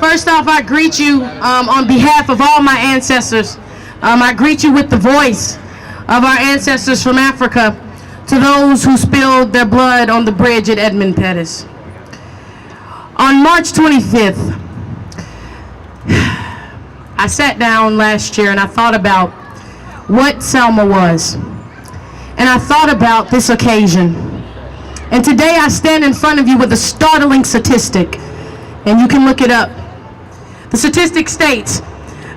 First off, I greet you on behalf of all my ancestors. I greet you with the voice of our ancestors from Africa, to those who spilled their blood on the bridge at Edmund Pettus. On March 25th, I sat down last year and I thought about what Selma was. And I thought about this occasion. And today I stand in front of you with a startling statistic, and you can look it up. The statistic states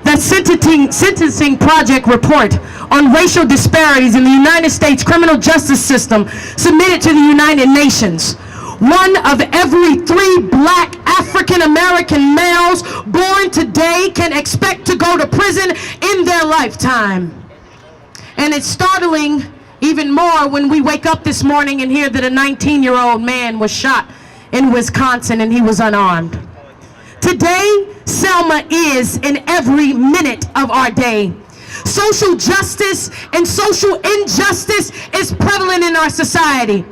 that sentencing project report on racial disparities in the United States criminal justice system submitted to the United Nations. 1 of every 3 black African American males born today can expect to go to prison in their lifetime. And it's startling even more when we wake up this morning and hear that a 19-year-old man was shot in Wisconsin and he was unarmed. Today, Selma is in every minute of our day. Social justice and social injustice is prevalent in our society.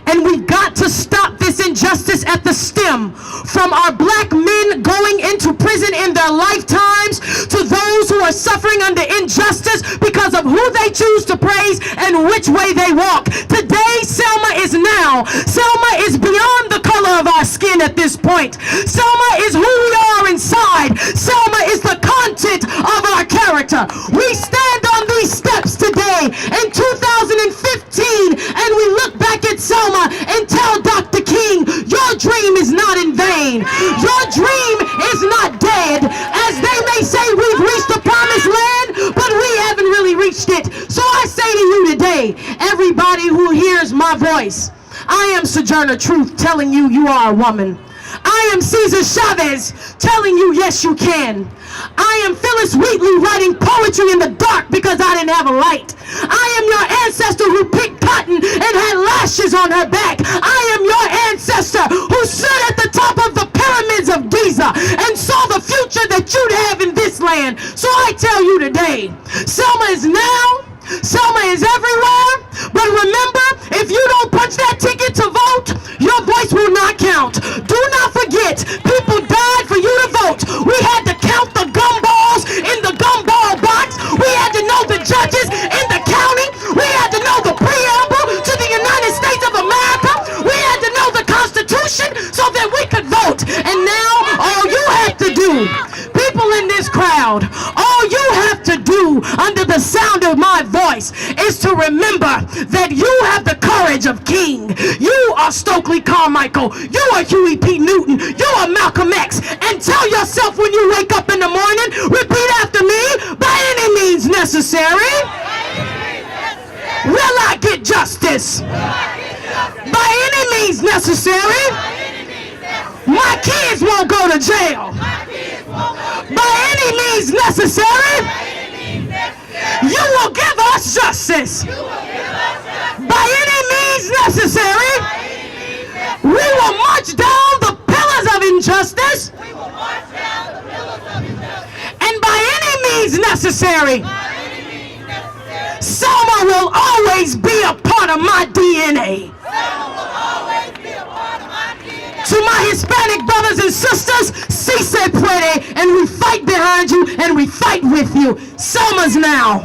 And we've got to stop this injustice at the stem, from our black men going into prison in their lifetimes to those who are suffering under injustice because of who they choose to praise and which way they walk. Today, Selma is now. Selma is beyond the color of our skin at this point. Selma is who we are inside. Selma is the content of our character. We stand on these steps today in 2015 and we look back at Selma and tell Dr. King, your dream is not in vain. Your dream is not dead. As they may say, we've reached the promised land, but we haven't really reached it. So I say to you today, everybody who hears my voice, I am Sojourner Truth telling you you are a woman. I am Cesar Chavez telling you yes you can. I am Phyllis Wheatley writing poetry in the dark because I didn't have a light. I am your ancestor who picked cotton and had lashes on her back. I am your ancestor who stood at the top of the pyramids of Giza and saw the future that you'd have in this land. So I tell you today, Selma is now. Selma is everywhere, but remember, if you don't punch that ticket to vote, your voice will not count. Do not forget, people died for you to vote. We had to count the gumballs in the gumball box. We had to know the judges in the county. We had to know the preamble to the United States of America. We had to know the Constitution so that we could vote. And now, all you have to do, people in this crowd, all you have to do under the sound of my voice is to remember that you have the courage of King. You are Stokely Carmichael. You are Huey P. Newton. You are Malcolm X. And tell yourself when you wake up in the morning, repeat after me, by any means necessary, will I get justice? By any means necessary, my kids won't go to jail. By any means necessary, you will give us justice. By any means necessary, we will march down the pillars of injustice. And by any means necessary, Selma will always be a part of my DNA. To my Hispanic brothers and sisters, si se puede, and we fight behind you and we fight with you. Selma's now.